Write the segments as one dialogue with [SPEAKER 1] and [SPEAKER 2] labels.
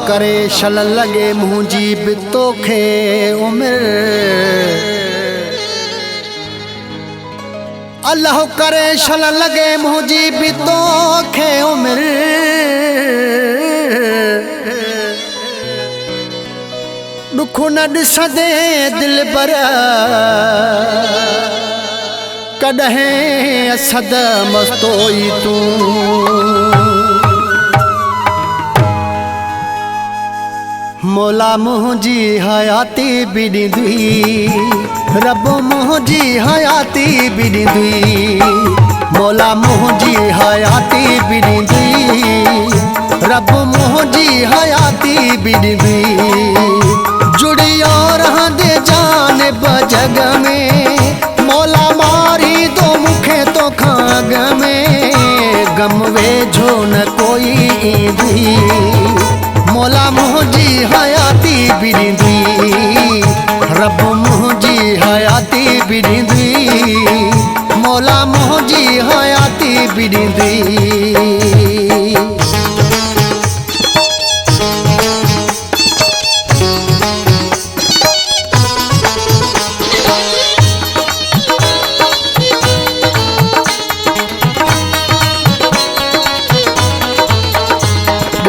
[SPEAKER 1] करे शल लगे मुंहिंजी बि तोखे उमिर अल्लाह करे शल लगे मुंहिंजी बि तोखे उमिर दुख न ॾिसंदे दिल बर कॾहिं असद मस्तोई तूं मौला मुंहिंजी हयाती बि ॾींदी रब मुंहिंजी हयाती बि ॾींदी मौला मुंहिंजी हयाती बि ॾींदी रब मुंहिंजी हयाती बि ॾींदी जुड़ियो रहंदे जान जग में मौला मारी दो मूंखे तोखां अॻ में गम वेझो न कोई ईंदी मौला मुंहिंजी हयाती बि ॾींदी रब मुंहिंजी हयाती बि ॾींदी मौला मुंहिंजी हयाती बि ॾींदी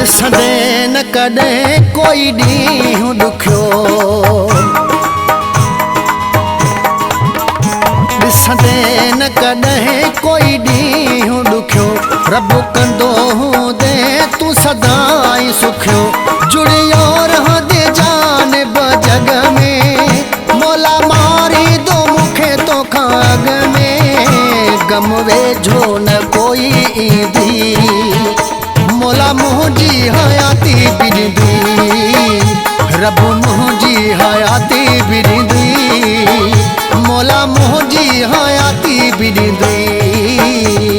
[SPEAKER 1] ॾिसंदे न कॾहिं कोई ॾींहुं ॾुखियो ॾिसंदे न कॾहिं कोई ॾींहुं ॾुखियो रब कंदो हूंदे तूं सदाई सुखियो जुड़ियो रहंदे जान जग में मौला मारी दो मूंखे तोखां अॻ में गम वेझो न कोई ईंदी मौला मुंहिंजी हयाती बि ॾींदी रब मुंहिंजी हयाती बि ॾींदी मौला मुंहिंजी हयाती बि ॾींदी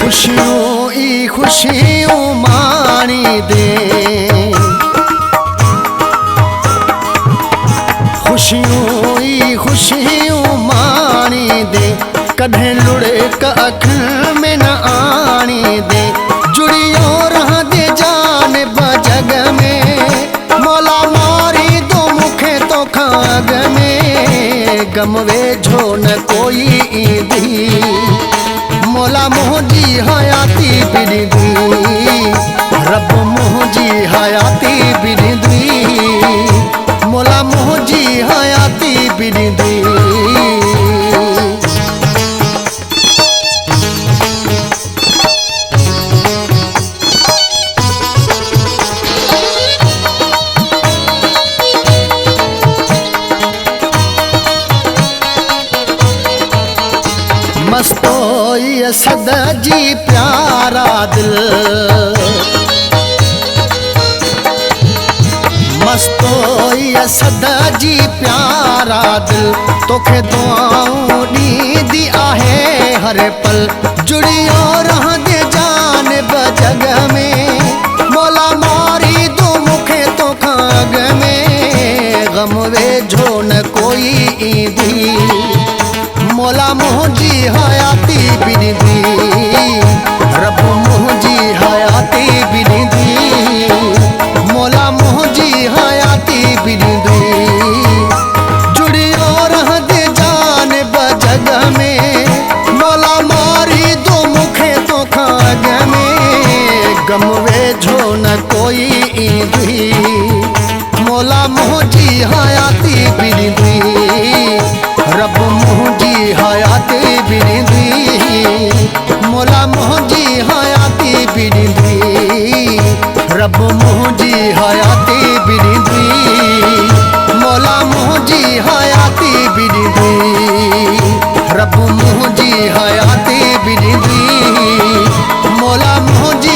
[SPEAKER 1] खुशियों ई खुशियों माणी दे खुशियों ई खुशियों माणी दे कॾहिं लुड़े अख में न आणी दे जुड़ियो रहंदे जान जग में मौला मारी दो मूंखे तोखां अॻ में गम वेझो न कोई ईंदी मौला मुंहिंजी हयाती बि ॾींदी रब मुंहिंजी हयाती बि ॾींदी मौला मुंहिंजी हयाती बि ॾींदी मस्तोई असद जी प्यारा दिल मस्तोई असद जी प्यारा दिल तोखे दुआऊं ॾींदी आहे हर पल जुड़ियो रहंदे जान जग में मौला मारी दो मूंखे तोखां अॻ में गम वेझो न कोई ईंदी मौला मुंहिंजी हयाती बि ॾींदी रब मुंहिंजी हयाती बि ॾींदी मौला मुंहिंजी हयाती बि ॾींदी जुड़ियो रहंदे जान जग में मौला मारी दो मूंखे तोखां अॻ में गम वेझो न कोई ईंदी मौला मुंहिंजी हयाती बि ॾींदी रब मुंहिंजी हयाती बि ॾींदी मौला मुंहिंजी हयाती बि ॾींदी रब मुंहिंजी हयाती बि ॾींदी मौला मुंहिंजी हयाती बि ॾींदी रब मुंहिंजी हयाती बि ॾींदी मौला मुंहिंजी